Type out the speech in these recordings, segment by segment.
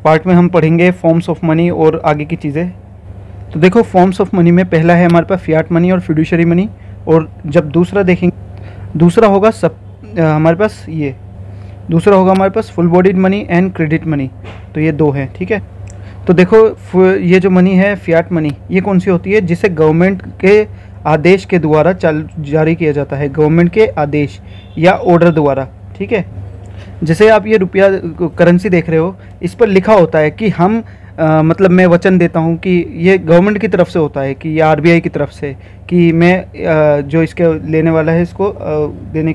Part में हम पढ़ेंगे फॉर्म्स ऑफ मनी और आगे की चीज़ें। तो देखो फॉर्म्स ऑफ मनी में पहला है हमारे पास फियाट मनी और फिड्यूशियरी मनी, और जब दूसरा देखेंगे दूसरा होगा हमारे पास ये दूसरा होगा हमारे पास full bodied money and credit money. तो ये दो हैं, ठीक है। तो देखो ये जो मनी है फियाट मनी, ये कौन सी होती है? जिसे गवर्नमेंट के आदेश के द्वारा जारी किया जाता है, गवर्नमेंट के आदेश या ऑर्डर द्वारा, ठीक है। जैसे आप ये रुपया करेंसी देख रहे हो, इस पर लिखा होता है कि हम मतलब मैं वचन देता हूँ कि ये गवर्नमेंट की तरफ से होता है कि ये आरबीआई की तरफ से कि मैं जो इसके लेने वाला है इसको देने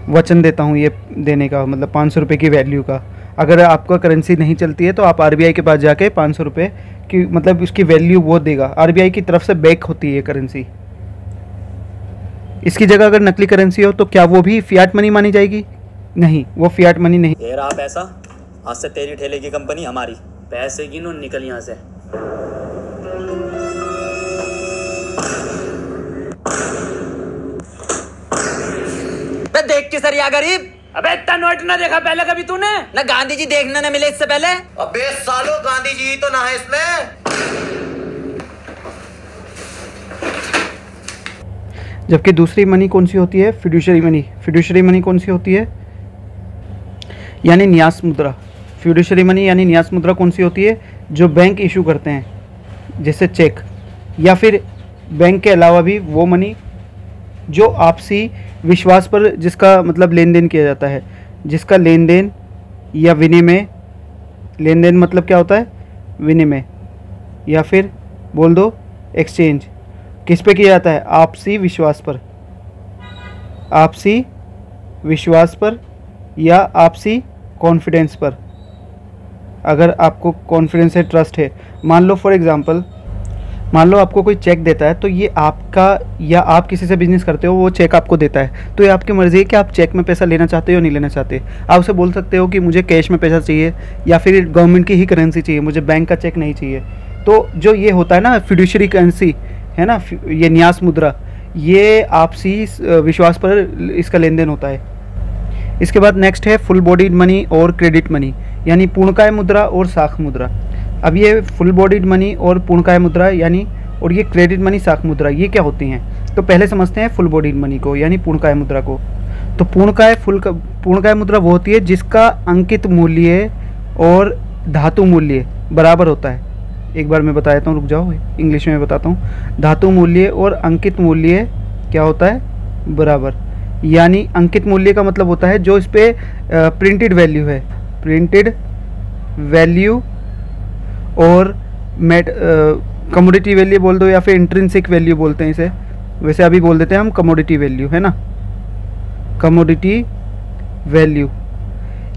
वचन देता हूँ, ये देने का मतलब 500 रुपये की वैल्यू का। अगर आपका करेंसी नहीं चलती है तो आप आरबीआई के पास जाके 500 रुपये की मतलब उसकी वैल्यू वो देगा, आरबीआई की तरफ से बैक होती है करेंसी। इसकी जगह अगर नकली करेंसी हो तो क्या वो भी फियाट मनी मानी जाएगी? नहीं, वो फियाट मनी नहीं। दे रहा पैसा, आज से तेरी ठेले की कंपनी हमारी। पैसे गिनो, निकल यहाँ से। देख के सरिया गरीब, अबे इतना नोट ना देखा पहले कभी तूने? ना गांधी जी देखने न मिले इससे पहले? अबे सालो गांधी जी तो ना है इसमें। जबकि दूसरी मनी कौन सी होती है? Fiduciary money. फिड्यूशियरी मनी कौन सी होती है? यानी न्यास मुद्रा। फिड्यूशियरी मनी यानी न्यास मुद्रा कौन सी होती है? जो बैंक इशू करते हैं, जैसे चेक, या फिर बैंक के अलावा भी वो मनी जो आपसी विश्वास पर जिसका मतलब लेन देन किया जाता है, जिसका लेन देन या विनिमय, लेन देन मतलब क्या होता है? विनिमय, या फिर बोल दो एक्सचेंज, किस पे किया जाता है? आपसी विश्वास पर, आपसी विश्वास पर या आपसी कॉन्फिडेंस पर। अगर आपको कॉन्फिडेंस है, ट्रस्ट है, मान लो फॉर एग्जांपल, मान लो आपको कोई चेक देता है, तो ये आपका या आप किसी से बिजनेस करते हो, वो चेक आपको देता है, तो ये आपकी मर्ज़ी है कि आप चेक में पैसा लेना चाहते हो या नहीं लेना चाहते। आप उसे बोल सकते हो कि मुझे कैश में पैसा चाहिए या फिर गवर्नमेंट की ही करेंसी चाहिए, मुझे बैंक का चेक नहीं चाहिए। तो जो ये होता है ना फिड्यूशियरी करेंसी है ना, ये न्यास मुद्रा, ये आपसी विश्वास पर इसका लेन देन होता है। इसके बाद नेक्स्ट है फुल बॉडीड मनी और क्रेडिट मनी, यानी पूर्णकाय मुद्रा और साख मुद्रा। अब ये फुल बॉडीड मनी और पूर्णकाय मुद्रा यानी, और ये क्रेडिट मनी, साख मुद्रा, ये क्या होती हैं? तो पहले समझते हैं फुल बॉडीड मनी को यानी पूर्णकाय मुद्रा को। तो पूर्णकाय मुद्रा वो होती है जिसका अंकित मूल्य और धातु मूल्य बराबर होता है। एक बार मैं बता देता हूँ, रुक जाओ, इंग्लिश में बताता हूँ। धातु मूल्य और अंकित मूल्य क्या होता है? बराबर। यानी अंकित मूल्य का मतलब होता है जो इस पर प्रिंटेड वैल्यू है, प्रिंटेड वैल्यू, और कमोडिटी वैल्यू बोल दो या फिर इंट्रिंसिक वैल्यू बोलते हैं इसे, वैसे अभी बोल देते हैं हम कमोडिटी वैल्यू, है ना, कमोडिटी वैल्यू।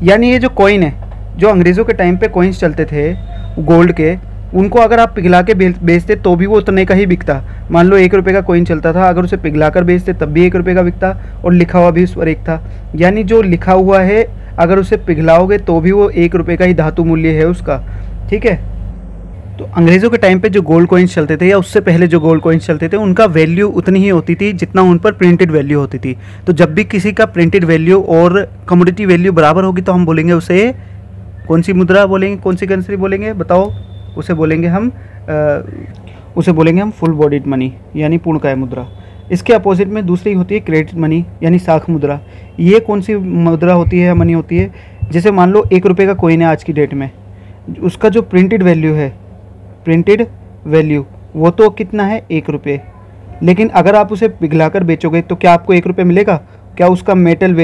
यानी ये जो कॉइन है, जो अंग्रेज़ों के टाइम पे कॉइन्स चलते थे गोल्ड के, उनको अगर आप पिघला के बेचते तो भी वो उतने का ही बिकता। मान लो 1 रुपये का कॉइन चलता था, अगर उसे पिघला कर बेचते तब भी 1 रुपये का बिकता, और लिखा हुआ भी उस पर 1 था। यानी जो लिखा हुआ है अगर उसे पिघलाओगे तो भी वो 1 रुपये का ही धातु मूल्य है उसका, ठीक है। तो अंग्रेज़ों के टाइम पे जो गोल्ड कॉइन्स चलते थे या उससे पहले जो गोल्ड कॉइन्स चलते थे, उनका वैल्यू उतनी ही होती थी जितना उन पर प्रिंटेड वैल्यू होती थी। तो जब भी किसी का प्रिंटेड वैल्यू और कमोडिटी वैल्यू बराबर होगी तो हम बोलेंगे उसे कौन सी मुद्रा बोलेंगे, कौन सी करेंसी बोलेंगे, बताओ? उसे बोलेंगे हम फुल बॉडीड मनी यानी पूर्णकाय मुद्रा। इसके अपोजिट में दूसरी होती है क्रेडिट मनी यानी साख मुद्रा। ये कौन सी मुद्रा होती है या मनी होती है? जैसे मान लो 1 रुपये का कॉइन है आज की डेट में, उसका जो प्रिंटेड वैल्यू है, प्रिंटेड वैल्यू वो तो कितना है? 1 रुपये। लेकिन अगर आप उसे पिघलाकर बेचोगे तो क्या आपको 1 रुपये मिलेगा? क्या उसका मेटल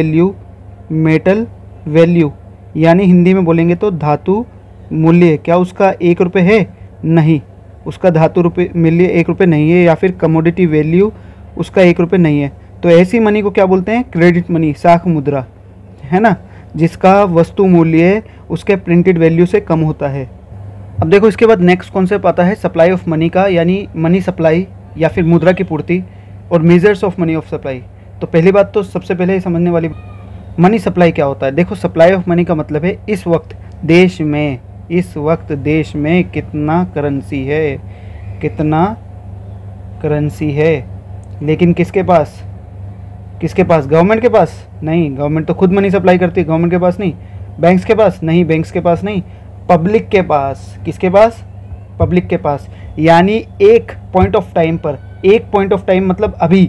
वैल्यू यानी हिंदी में बोलेंगे तो धातु मूल्य, क्या उसका 1 रुपये है? नहीं, उसका धातु मूल्य 1 रुपये नहीं है, या फिर कमोडिटी वैल्यू उसका 1 रुपये नहीं है। तो ऐसी मनी को क्या बोलते हैं? क्रेडिट मनी, साख मुद्रा, है ना, जिसका वस्तु मूल्य उसके प्रिंटेड वैल्यू से कम होता है। अब देखो इसके बाद नेक्स्ट कॉन्सेप्ट आता है सप्लाई ऑफ मनी का, यानी मनी सप्लाई या फिर मुद्रा की पूर्ति, और measures of money of supply. तो पहली बात तो सबसे पहले समझने वाली, मनी सप्लाई क्या होता है? देखो सप्लाई ऑफ मनी का मतलब है इस वक्त देश में कितना करेंसी है, लेकिन किसके पास? गवर्नमेंट के पास नहीं, गवर्नमेंट तो खुद मनी सप्लाई करती है, गवर्नमेंट के पास नहीं। बैंक्स के पास नहीं, बैंक्स के पास नहीं। पब्लिक के पास, किसके पास? पब्लिक के पास। यानी एक पॉइंट ऑफ टाइम पर, एक पॉइंट ऑफ टाइम मतलब अभी,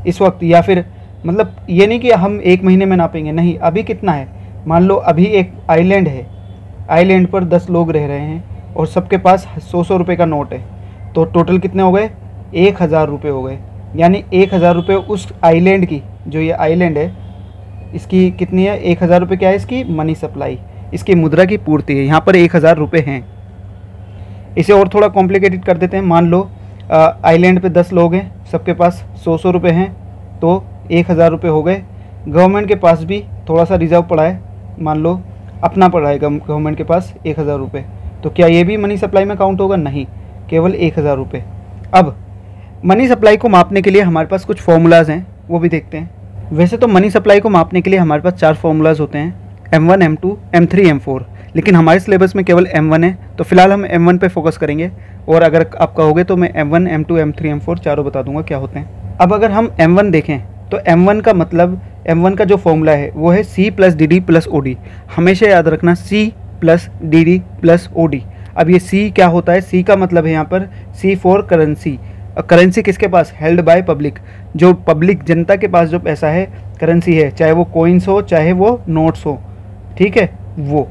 इस वक्त, या फिर मतलब ये नहीं कि हम 1 महीने में नापेंगे, नहीं, अभी कितना है, मान लो अभी एक आइलैंड है, आइलैंड पर 10 लोग रह रहे हैं और सबके पास 100 रुपये का नोट है, तो टोटल कितने हो गए? 1000 रुपये हो गए। यानी 1000 रुपये उस आइलैंड की, जो ये आइलैंड है इसकी कितनी है? 1000 रुपये क्या है? इसकी मनी सप्लाई, इसकी मुद्रा की पूर्ति है। यहाँ पर 1000 रुपये हैं। इसे और थोड़ा कॉम्प्लिकेटेड कर देते हैं। मान लो आइलैंड पे 10 लोग हैं, सबके पास 100 रुपये हैं, तो 1000 रुपये हो गए। गवर्नमेंट के पास भी थोड़ा सा रिजर्व पड़ा है, मान लो अपना पड़ा है गवर्नमेंट के पास 1000 रुपये, तो क्या ये भी मनी सप्लाई में काउंट होगा? नहीं, केवल 1000 रुपये। अब मनी सप्लाई को मापने के लिए हमारे पास कुछ फॉर्मूलाज हैं, वो भी देखते हैं। वैसे तो मनी सप्लाई को मापने के लिए हमारे पास 4 फॉर्मूलाज होते हैं, M1, M2, M3, M4, लेकिन हमारे सिलेबस में केवल M1 है, तो फिलहाल हम M1 पे फोकस करेंगे। और अगर आप कहोगे तो मैं M1, M2, M3, M4 चारों बता दूंगा क्या होते हैं। अब अगर हम M1 देखें तो M1 का मतलब, M1 का जो फॉर्मूला है वो है C + DD + OD। हमेशा याद रखना C + DD + OD। अब ये C क्या होता है? C का मतलब है यहाँ पर C फॉर करेंसी। करेंसी किसके पास? Held by public. जो पब्लिक, जनता के पास जो पैसा है, करेंसी है, चाहे वो कोइंस हो चाहे वो नोट्स हो, ठीक है, वो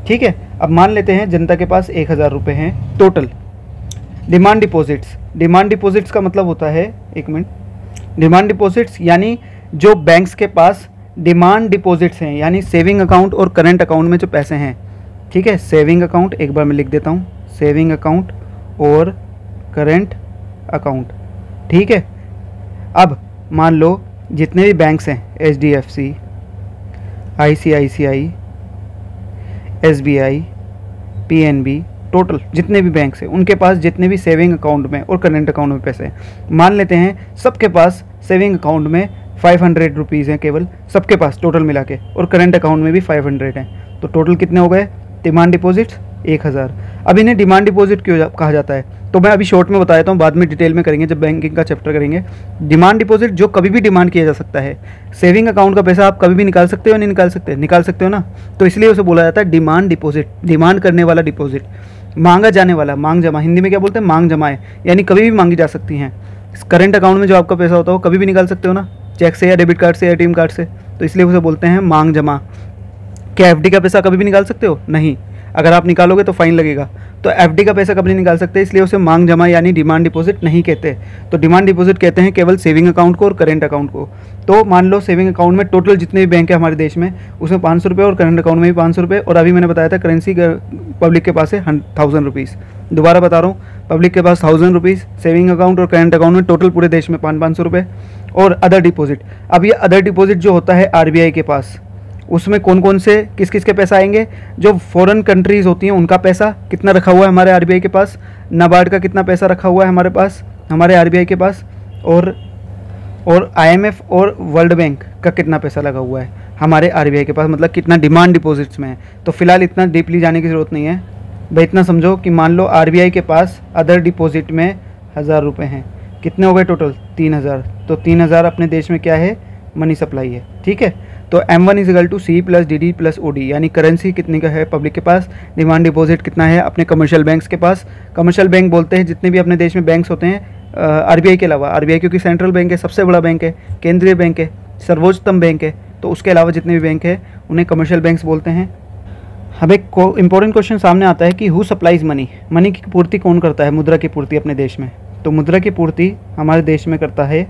ठीक है। अब मान लेते हैं जनता के पास 1000 रुपये हैं total. Demand deposits, demand deposits का मतलब होता है, एक मिनट, डिमांड डिपॉजिट्स यानी जो बैंक्स के पास डिमांड डिपॉजिट्स हैं, यानी सेविंग अकाउंट और करंट अकाउंट में जो पैसे हैं, ठीक है। सेविंग अकाउंट एक बार मैं लिख देता हूँ, सेविंग अकाउंट और करंट अकाउंट, ठीक है। अब मान लो जितने भी बैंक्स हैं, HDFC, ICICI, SBI, PNB, total जितने भी बैंक्स हैं उनके पास जितने भी सेविंग अकाउंट में और करंट अकाउंट में पैसे हैं, मान लेते हैं सबके पास सेविंग अकाउंट में 500 रुपीज़ हैं केवल, सबके पास टोटल मिला के, और करंट अकाउंट में भी 500 हैं, तो टोटल कितने हो गए? Demand deposits 1000। अब इन्हें डिमांड डिपॉजिट क्यों कहा जाता है, तो मैं अभी शॉर्ट में बता देता हूँ, बाद में डिटेल में करेंगे जब बैंकिंग का चैप्टर करेंगे। डिमांड डिपॉजिट जो कभी भी डिमांड किया जा सकता है। सेविंग अकाउंट का पैसा आप कभी भी निकाल सकते हो, नहीं निकाल सकते? निकाल सकते हो ना, तो इसलिए उसे बोला जाता है डिमांड डिपॉजिट, डिमांड करने वाला डिपॉजिट। मांगा जाने वाला, मांग जमा, हिंदी में क्या बोलते हैं? मांग जमाएं, यानी कभी भी मांगी जा सकती हैं। करंट अकाउंट में जो आपका पैसा होता है वो कभी भी निकाल सकते हो ना, चेक से या डेबिट कार्ड से या ATM कार्ड से, तो इसलिए उसे बोलते हैं मांग जमा। क्या FD का पैसा कभी भी निकाल सकते हो? नहीं, अगर आप निकालोगे तो फाइन लगेगा। तो FD का पैसा कभी नहीं निकाल सकते, इसलिए उसे मांग जमा यानी डिमांड डिपॉजिट नहीं कहते। तो डिमांड डिपॉजिट कहते हैं केवल सेविंग अकाउंट को और करंट अकाउंट को। तो मान लो सेविंग अकाउंट में टोटल जितने भी बैंक है हमारे देश में, उसमें 500 रुपये, और करंट अकाउंट में भी 500 रुपये, और अभी मैंने बताया था करेंसी पब्लिक के पास है 1000 रुपीज़। दोबारा बता रहा हूँ, पब्लिक के पास 1000 रुपीज़, सेविंग अकाउंट और करंट अकाउंट में टोटल पूरे देश में 500 रुपये, और अदर डिपॉजिट। अब ये अदर डिपॉजिट जो होता है RBI के पास, उसमें कौन कौन से, किस किस के पैसा आएंगे? जो फॉरेन कंट्रीज़ होती हैं उनका पैसा कितना रखा हुआ है हमारे RBI के पास, नाबार्ड का कितना पैसा रखा हुआ है हमारे पास, हमारे RBI के पास, और IMF और वर्ल्ड बैंक का कितना पैसा लगा हुआ है हमारे RBI के पास, मतलब कितना डिमांड डिपॉजिट्स में है। तो फिलहाल इतना डीपली जाने की ज़रूरत नहीं है भाई, इतना समझो कि मान लो RBI के पास अदर डिपॉजिट में 1000 रुपये हैं, कितने हो गए टोटल? 3000। तो 3000 अपने देश में क्या है? मनी सप्लाई है, ठीक है। तो M1 = C + DD + OD, यानी करेंसी कितने का है पब्लिक के पास, डिमांड डिपॉजिट कितना है अपने कमर्शियल बैंक्स के पास। कमर्शियल बैंक बोलते हैं जितने भी अपने देश में बैंक्स होते हैं, RBI के अलावा, RBI क्योंकि सेंट्रल बैंक है, सबसे बड़ा बैंक है, केंद्रीय बैंक है, सर्वोच्चतम बैंक है, तो उसके अलावा जितने भी बैंक है उन्हें कमर्शियल बैंक्स बोलते हैं। अब एक इंपॉर्टेंट क्वेश्चन सामने आता है कि हु सप्लाइज मनी, मनी की पूर्ति कौन करता है, मुद्रा की पूर्ति अपने देश में? तो मुद्रा की पूर्ति हमारे देश में करता है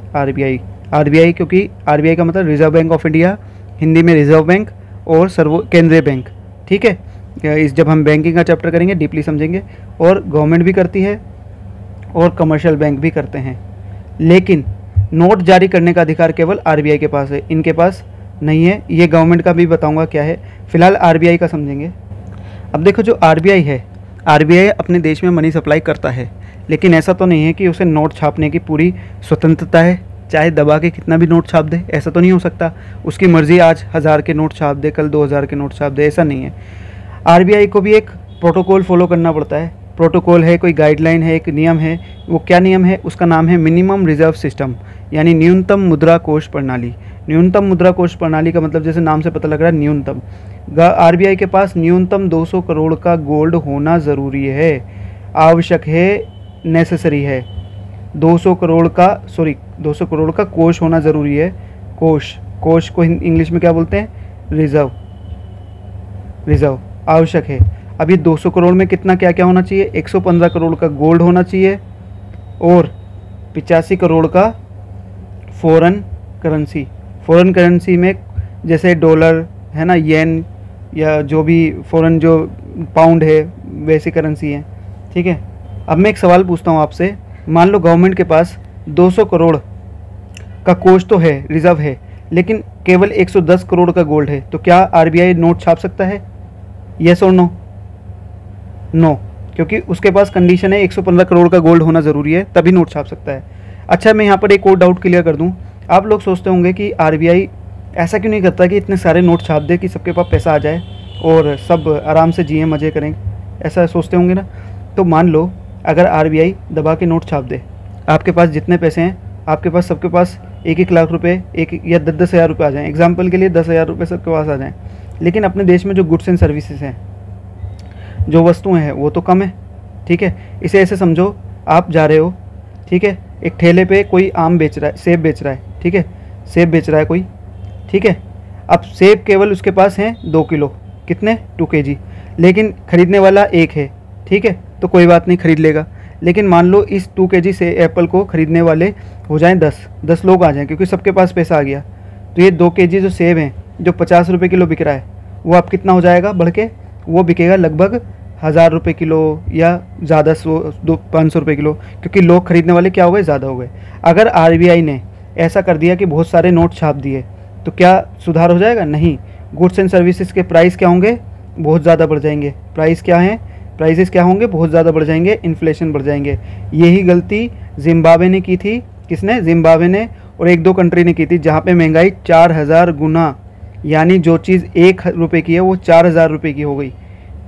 RBI, क्योंकि RBI का मतलब reserve bank of India, Hindi में रिजर्व बैंक, और केंद्रीय बैंक, ठीक है। इस जब हम बैंकिंग का चैप्टर करेंगे डीपली समझेंगे। और गवर्नमेंट भी करती है और कमर्शियल बैंक भी करते हैं, लेकिन नोट जारी करने का अधिकार केवल RBI के पास है, इनके पास नहीं है। ये गवर्नमेंट का भी बताऊंगा क्या है, फिलहाल RBI का समझेंगे। अब देखो जो RBI है, RBI अपने देश में मनी सप्लाई करता है, लेकिन ऐसा तो नहीं है कि उसे नोट छापने की पूरी स्वतंत्रता है, चाहे दबा के कितना भी नोट छाप दे, ऐसा तो नहीं हो सकता। उसकी मर्ज़ी आज 1000 के नोट छाप दे, कल 2000 के नोट छाप दे, ऐसा नहीं है। RBI को भी एक प्रोटोकॉल फॉलो करना पड़ता है, प्रोटोकॉल है, कोई गाइडलाइन है, एक नियम है। वो क्या नियम है? उसका नाम है मिनिमम रिजर्व सिस्टम, यानी न्यूनतम मुद्रा कोष प्रणाली। न्यूनतम मुद्रा कोष प्रणाली का मतलब जैसे नाम से पता लग रहा है न्यूनतम, आरबीआई के पास न्यूनतम 200 करोड़ का गोल्ड होना ज़रूरी है, आवश्यक है, नेसेसरी है। 200 करोड़ का कोष होना ज़रूरी है। कोष को इंग्लिश में क्या बोलते हैं? रिजर्व आवश्यक है। अब ये 200 करोड़ में कितना क्या क्या होना चाहिए? 115 करोड़ का गोल्ड होना चाहिए और 85 करोड़ का फॉरेन करेंसी में जैसे डॉलर है ना, येन या जो भी फॉरेन जो पाउंड है वैसी करेंसी है। ठीक है, अब मैं एक सवाल पूछता हूँ आपसे। मान लो गवर्नमेंट के पास 200 करोड़ का कोष तो है, रिजर्व है, लेकिन केवल 110 करोड़ का गोल्ड है, तो क्या आरबीआई नोट छाप सकता है? यस और नो? नो, क्योंकि उसके पास कंडीशन है 115 करोड़ का गोल्ड होना ज़रूरी है, तभी नोट छाप सकता है। अच्छा, मैं यहाँ पर एक और डाउट क्लियर कर दूँ। आप लोग सोचते होंगे कि आरबीआई ऐसा क्यों नहीं करता कि इतने सारे नोट छाप दे कि सबके पास पैसा आ जाए और सब आराम से जिए, मज़े करें, ऐसा सोचते होंगे ना। तो मान लो अगर आरबीआई दबा के नोट छाप दे, आपके पास जितने पैसे हैं, आपके पास सबके पास 1-1 लाख रुपए, एक या 10-10 हज़ार रुपये आ जाएँ, एग्जाम्पल के लिए 10 हज़ार रुपये सबके पास आ जाएँ, लेकिन अपने देश में जो गुड्स एंड सर्विसेज हैं, जो वस्तुएं हैं, वो तो कम है। ठीक है, इसे ऐसे समझो, आप जा रहे हो, ठीक है, एक ठेले पे कोई आम बेच रहा है, सेब बेच रहा है, ठीक है, सेब बेच रहा है कोई, ठीक है। अब सेब केवल उसके पास हैं 2 किलो, कितने? 2 kg, लेकिन ख़रीदने वाला एक है, ठीक है, तो कोई बात नहीं, ख़रीद लेगा। लेकिन मान लो इस 2 kg से एप्पल को ख़रीदने वाले हो जाएं 10 लोग आ जाएं, क्योंकि सबके पास पैसा आ गया, तो ये 2 kg जो सेब हैं, जो 50 रुपये किलो बिक रहा है, वो अब कितना हो जाएगा बढ़ के? वो बिकेगा लगभग 1000 रुपये किलो या ज़्यादा 500 रुपये किलो, क्योंकि लोग खरीदने वाले क्या हो गए? ज़्यादा हो गए। अगर आरबीआई ने ऐसा कर दिया कि बहुत सारे नोट छाप दिए, तो क्या सुधार हो जाएगा? नहीं। गुड्स एंड सर्विसेज के प्राइस क्या होंगे? बहुत ज़्यादा बढ़ जाएंगे। प्राइसेस क्या होंगे? बहुत ज़्यादा बढ़ जाएंगे, इन्फ्लेशन बढ़ जाएंगे। यही गलती जिम्बाब्वे ने की थी। किसने? जिम्बाब्वे ने और 1-2 कंट्री ने की थी, जहाँ पे महंगाई 4000 गुना, यानी जो चीज़ 1 रुपये की है वो 4000 रुपये की हो गई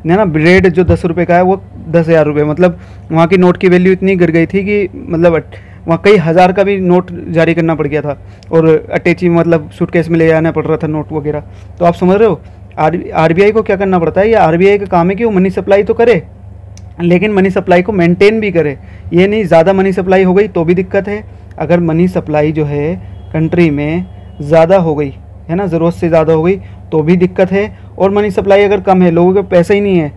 है ना। ब्रेड जो 10 रुपये का है वो 10,000 रुपये, मतलब वहाँ की नोट की वैल्यू इतनी गिर गई थी कि मतलब वहाँ कई हज़ार का भी नोट जारी करना पड़ गया था, और अटैची मतलब सूटकेस में ले जाना पड़ रहा था नोट वगैरह। तो आप समझ रहे हो आरबीआई को क्या करना पड़ता है? या आरबीआई का काम है कि वो मनी सप्लाई तो करे, लेकिन मनी सप्लाई को मेंटेन भी करे। ये नहीं ज़्यादा मनी सप्लाई हो गई तो भी दिक्कत है। अगर मनी सप्लाई जो है कंट्री में ज़्यादा हो गई है ना, ज़रूरत से ज़्यादा हो गई तो भी दिक्कत है। और मनी सप्लाई अगर कम है, लोगों के पास पैसा ही नहीं है,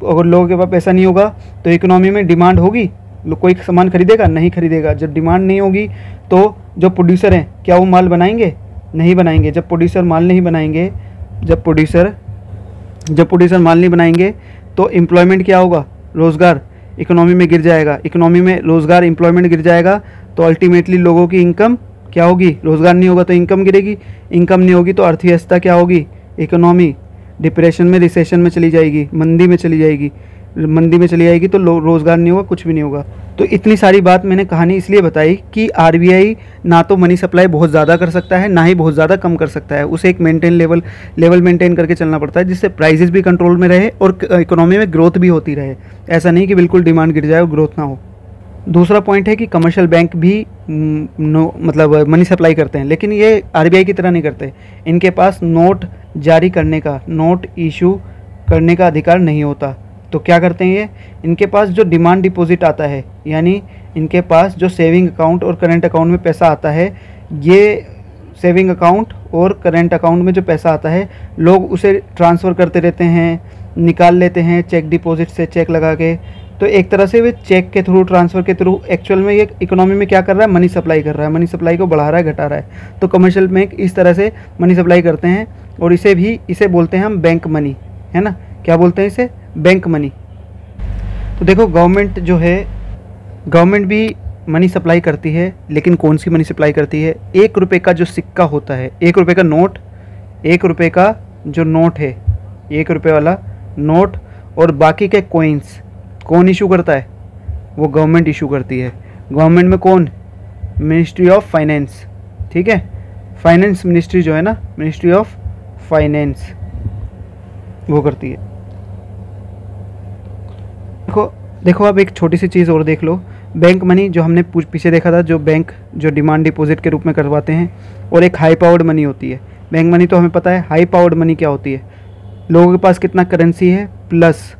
अगर लोगों के पास पैसा नहीं होगा तो इकोनॉमी में डिमांड होगी, कोई सामान खरीदेगा? नहीं खरीदेगा। जब डिमांड नहीं होगी तो जो प्रोड्यूसर हैं क्या वो माल बनाएंगे? नहीं बनाएंगे। जब प्रोड्यूसर माल नहीं बनाएंगे, जब प्रोड्यूसर माल नहीं बनाएंगे तो एम्प्लॉयमेंट क्या होगा? रोज़गार इकोनॉमी में गिर जाएगा। इकोनॉमी में रोज़गार, एम्प्लॉयमेंट गिर जाएगा तो अल्टीमेटली लोगों की इनकम क्या होगी? रोज़गार नहीं होगा तो इनकम गिरेगी, इनकम नहीं होगी तो अर्थव्यवस्था क्या होगी? इकोनॉमी डिप्रेशन में, रिसेशन में चली जाएगी, मंदी में चली जाएगी तो रोज़गार नहीं होगा, कुछ भी नहीं होगा। तो इतनी सारी बात मैंने कहानी इसलिए बताई कि आरबीआई ना तो मनी सप्लाई बहुत ज़्यादा कर सकता है, ना ही बहुत ज़्यादा कम कर सकता है। उसे एक लेवल मेंटेन करके चलना पड़ता है, जिससे प्राइसेस भी कंट्रोल में रहे और इकोनॉमी में ग्रोथ भी होती रहे। ऐसा नहीं कि बिल्कुल डिमांड गिर जाए और ग्रोथ ना हो। दूसरा पॉइंट है कि कमर्शियल बैंक भी मतलब मनी सप्लाई करते हैं, लेकिन ये आरबीआई की तरह नहीं करते। इनके पास नोट जारी करने का, नोट इशू करने का अधिकार नहीं होता। तो क्या करते हैं ये? इनके पास जो डिमांड डिपॉजिट आता है, यानी इनके पास जो सेविंग अकाउंट और करेंट अकाउंट में पैसा आता है, ये सेविंग अकाउंट और करेंट अकाउंट में जो पैसा आता है, लोग उसे ट्रांसफ़र करते रहते हैं, निकाल लेते हैं चेक डिपॉजिट से, चेक लगा के। तो एक तरह से वे चेक के थ्रू, ट्रांसफ़र के थ्रू एक्चुअल में ये इकोनॉमी में क्या कर रहा है? मनी सप्लाई कर रहा है, मनी सप्लाई को बढ़ा रहा है, घटा रहा है। तो कमर्शियल बैंक इस तरह से मनी सप्लाई करते हैं, और इसे बोलते हैं हम बैंक मनी, है ना। क्या बोलते हैं इसे? Bank money. तो देखो गवर्नमेंट जो है, गवर्नमेंट भी मनी सप्लाई करती है, लेकिन कौन सी मनी सप्लाई करती है? 1 रुपये का जो सिक्का होता है, 1 रुपये का नोट, 1 रुपये का जो नोट है, 1 रुपये वाला नोट, और बाकी के कॉइन्स कौन इशू करता है? वो गवर्नमेंट इशू करती है। गवर्नमेंट में कौन? मिनिस्ट्री ऑफ फाइनेंस, ठीक है। फाइनेंस मिनिस्ट्री जो है ना, मिनिस्ट्री ऑफ फाइनेंस, वो करती है। देखो अब एक छोटी सी चीज़ और देख लो। बैंक मनी जो हमने पीछे देखा था, जो बैंक जो डिमांड डिपॉजिट के रूप में करवाते हैं, और एक हाई पावर्ड मनी होती है। बैंक मनी तो हमें पता है, हाई पावर्ड मनी क्या होती है? लोगों के पास कितना करेंसी है, प्लस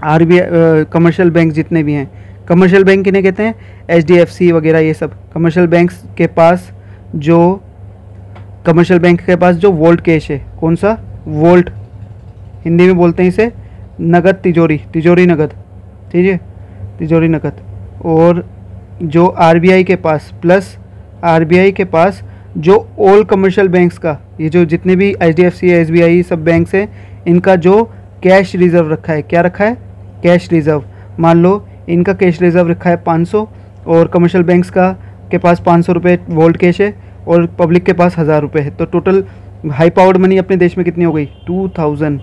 आरबीआई कमर्शियल बैंक जितने भी हैं, कमर्शियल बैंक किन्हें कहते हैं, एचडीएफसी वगैरह ये सब कमर्शियल बैंक के पास जो वोल्ट कैश है, कौन सा वोल्ट, हिंदी में बोलते हैं इसे नगद, तिजोरी नगद, ठीक है, तिजोरी नगद। और जो आरबीआई के पास, प्लस आरबीआई के पास जो ऑल कमर्शियल बैंक्स का, ये जो जितने भी एचडीएफसी एसबीआई सब बैंक्स हैं, इनका जो कैश रिजर्व रखा है, क्या रखा है, कैश रिजर्व। मान लो इनका कैश रिजर्व रखा है 500 और कमर्शियल बैंक्स के पास 500 रुपये वोल्ट कैश है और पब्लिक के पास 1000 रुपये है, तो टोटल हाई पावर्ड मनी अपने देश में कितनी हो गई, 2000,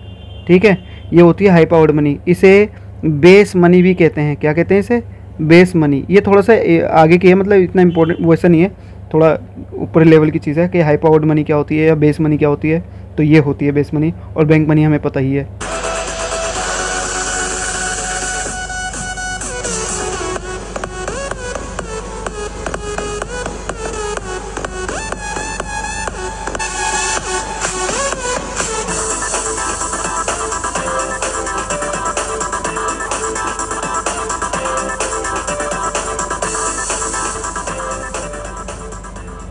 ठीक है। ये होती है हाई पावर्ड मनी। इसे बेस मनी भी कहते हैं, क्या कहते हैं इसे, बेस मनी। ये थोड़ा सा आगे की है, मतलब इतना इंपॉर्टेंट वैसा नहीं है, थोड़ा ऊपर लेवल की चीज़ है कि हाई पावर्ड मनी क्या होती है या बेस मनी क्या होती है। तो ये होती है बेस मनी, और बैंक मनी हमें पता ही है।